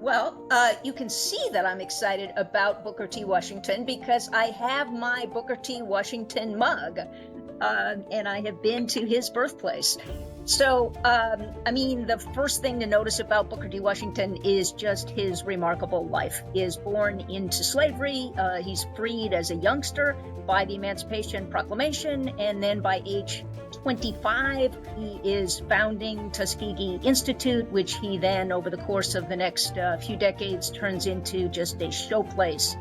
Well, you can see that I'm excited about Booker T. Washington because I have my Booker T. Washington mug, and I have been to his birthplace. So, the first thing to notice about Booker T. Washington is just his remarkable life. He is born into slavery. He's freed as a youngster by the Emancipation Proclamation, and then by age 25, he is founding Tuskegee Institute, which he then, over the course of the next few decades, turns into just a showplace.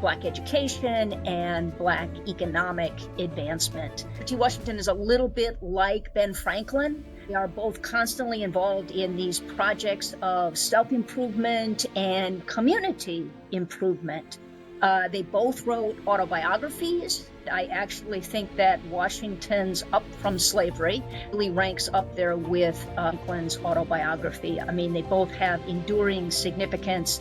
Black education and Black economic advancement. T. Washington is a little bit like Ben Franklin. They are both constantly involved in these projects of self-improvement and community improvement. They both wrote autobiographies. I actually think that Washington's Up from Slavery really ranks up there with Franklin's autobiography. They both have enduring significance.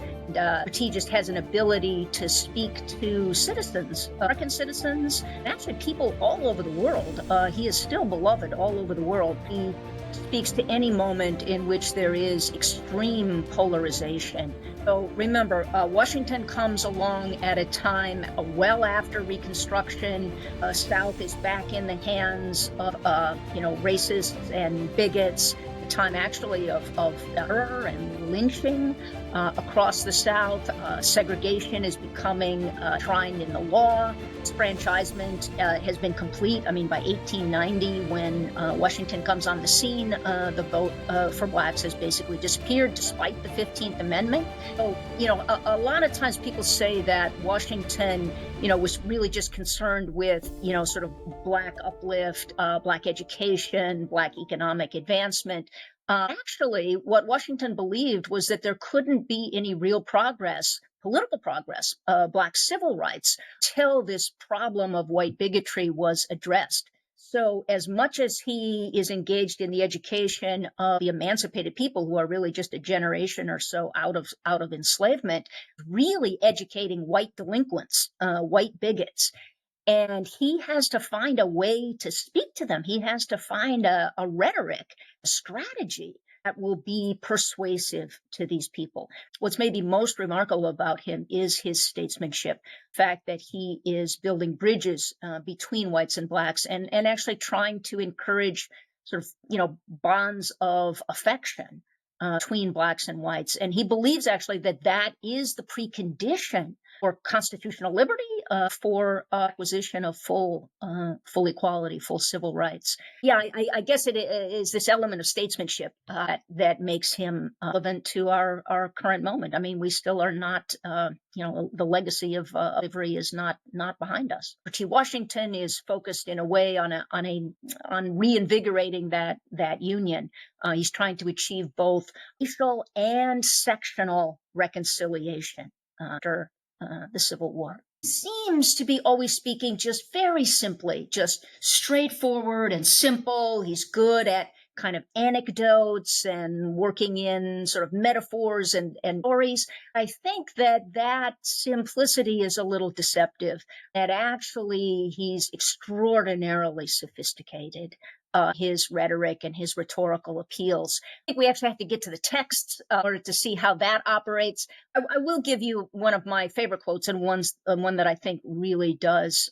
He just has an ability to speak to citizens, American citizens, and actually people all over the world. He is still beloved all over the world. He speaks to any moment in which there is extreme polarization. So remember, Washington comes along at a time well after Reconstruction. South is back in the hands of, racists and bigots. The time actually of terror and lynching across the South. Segregation is becoming enshrined in the law. Disfranchisement has been complete. By 1890, when Washington comes on the scene, the vote for blacks has basically disappeared despite the 15th Amendment. So, a lot of times people say that Washington, was really just concerned with, sort of Black uplift, Black education, Black economic advancement. Actually, what Washington believed was that there couldn't be any real progress, political progress, Black civil rights, till this problem of white bigotry was addressed. So as much as he is engaged in the education of the emancipated people, who are really just a generation or so out of enslavement, really educating white delinquents, white bigots. And he has to find a way to speak to them. He has to find a rhetoric, a strategy that will be persuasive to these people. What's maybe most remarkable about him is his statesmanship, the fact that he is building bridges between whites and blacks and actually trying to encourage sort of, bonds of affection between blacks and whites. And he believes actually that is the precondition for constitutional liberty, for acquisition of full equality, full civil rights. Yeah, I guess it is this element of statesmanship that makes him relevant to our current moment. We still are not, the legacy of slavery is not behind us. T. Washington is focused in a way on reinvigorating that union. He's trying to achieve both racial and sectional reconciliation after the Civil War. Seems to be always speaking just very simply, just straightforward and simple. He's good at kind of anecdotes and working in sort of metaphors and stories. I think that simplicity is a little deceptive, that actually he's extraordinarily sophisticated. His rhetoric and his rhetorical appeals. I think we actually have to get to the texts in order to see how that operates. I will give you one of my favorite quotes, and one that I think really does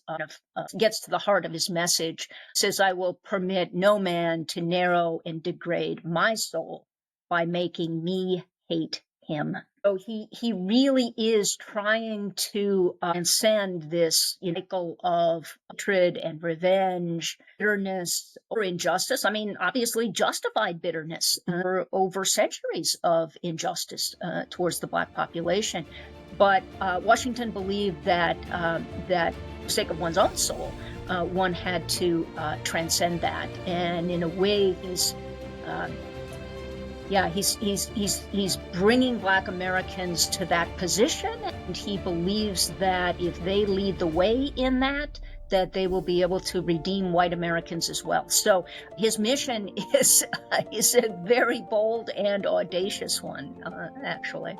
gets to the heart of his message. It says, "I will permit no man to narrow and degrade my soul by making me hate him." So he really is trying to transcend this cycle of hatred and revenge, bitterness, or injustice. Obviously justified bitterness over centuries of injustice towards the Black population. But Washington believed that for the sake of one's own soul, one had to transcend that. And in a way, he's bringing Black Americans to that position, and he believes that if they lead the way in that they will be able to redeem white Americans as well. So his mission is a very bold and audacious one, actually.